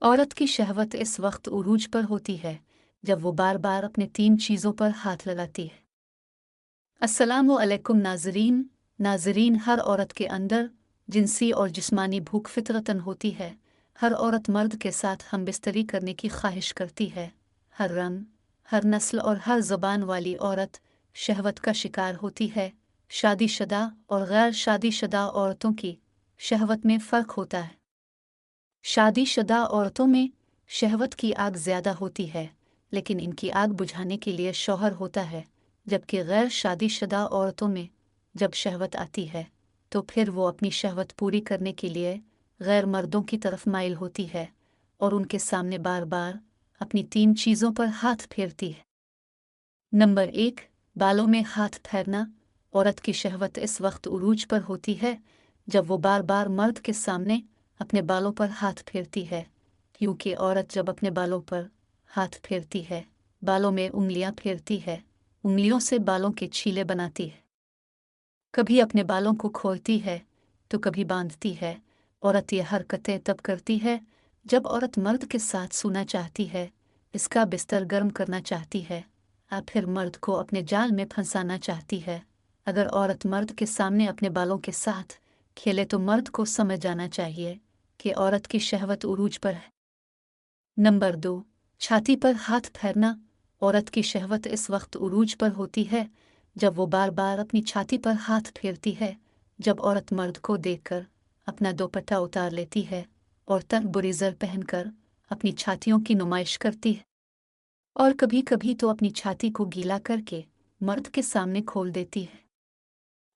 औरत की शहवत इस वक्त उरूज पर होती है जब वो बार बार अपने 3 चीज़ों पर हाथ लगाती है। अस्सलामु अलैकुम नाज़रीन। नाज़रीन, हर औरत के अंदर जिनसी और जिस्मानी भूख फितरतन होती है। हर औरत मर्द के साथ हमबिस्तरी करने की ख्वाहिश करती है। हर रंग, हर नस्ल और हर ज़बान वाली औरत शहवत का शिकार होती है। शादीशुदा और गैर शादीशुदा औरतों की शहवत में फ़र्क होता है। शादीशुदा औरतों में शहवत की आग ज़्यादा होती है, लेकिन इनकी आग बुझाने के लिए शौहर होता है। जबकि गैर शादीशुदा औरतों में जब शहवत आती है तो फिर वो अपनी शहवत पूरी करने के लिए गैर मर्दों की तरफ माइल होती है और उनके सामने बार बार अपनी 3 चीज़ों पर हाथ फेरती है। नंबर 1, बालों में हाथ फेरना। औरत की शहवत इस वक्त उरूज पर होती है जब वो बार बार मर्द के सामने अपने बालों पर हाथ फेरती है, क्योंकि औरत जब अपने बालों पर हाथ फेरती है, बालों में उंगलियां फेरती है, उंगलियों से बालों के छीले बनाती है, कभी अपने बालों को खोलती है तो कभी बांधती है। औरत ये हरकतें तब करती है जब औरत मर्द के साथ सोना चाहती है, इसका बिस्तर गर्म करना चाहती है या फिर मर्द को अपने जाल में फंसाना चाहती है। अगर औरत मर्द के सामने अपने बालों के साथ खेले तो मर्द को समझ जाना चाहिए कि औरत की शहवत उरूज पर है। नंबर 2, छाती पर हाथ फेरना। औरत की शहवत इस वक्त उरूज पर होती है जब वो बार बार अपनी छाती पर हाथ फेरती है। जब औरत मर्द को देखकर अपना दुपट्टा उतार लेती है और तन बुरीजर पहनकर अपनी छातियों की नुमाइश करती है और कभी कभी तो अपनी छाती को गीला करके मर्द के सामने खोल देती है।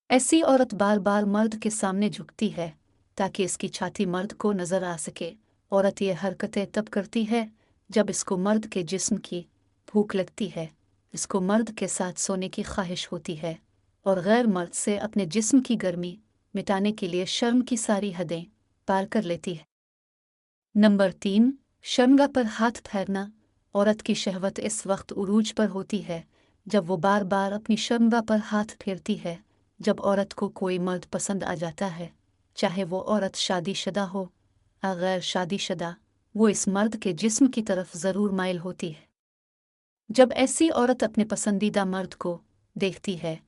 ऐसी औरत बार बार मर्द के सामने झुकती है ताकि इसकी छाती मर्द को नजर आ सके। औरत ये हरकतें तब करती है जब इसको मर्द के जिस्म की भूख लगती है, इसको मर्द के साथ सोने की ख्वाहिश होती है और गैर मर्द से अपने जिस्म की गर्मी मिटाने के लिए शर्म की सारी हदें पार कर लेती है। नंबर 3, शर्मगा पर हाथ फेरना। औरत की शहवत इस वक्त उरूज पर होती है जब वो बार बार अपनी शर्मगा पर हाथ फेरती है। जब औरत को कोई मर्द पसंद आ जाता है, चाहे वो औरत शादीशुदा हो या गैर शादीशुदा, वो इस मर्द के जिस्म की तरफ ज़रूर माइल होती है। जब ऐसी औरत अपने पसंदीदा मर्द को देखती है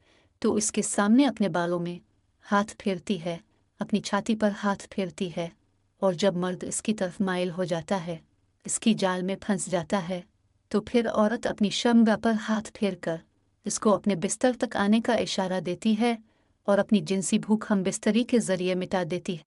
तो इसके सामने अपने बालों में हाथ फेरती है, अपनी छाती पर हाथ फेरती है और जब मर्द इसकी तरफ माइल हो जाता है, इसकी जाल में फंस जाता है, तो फिर औरत अपनी शर्मगा पर हाथ फेरकर इसको अपने बिस्तर तक आने का इशारा देती है और अपनी जिनसी भूख हम बिस्तरी के ज़रिए मिटा देती है।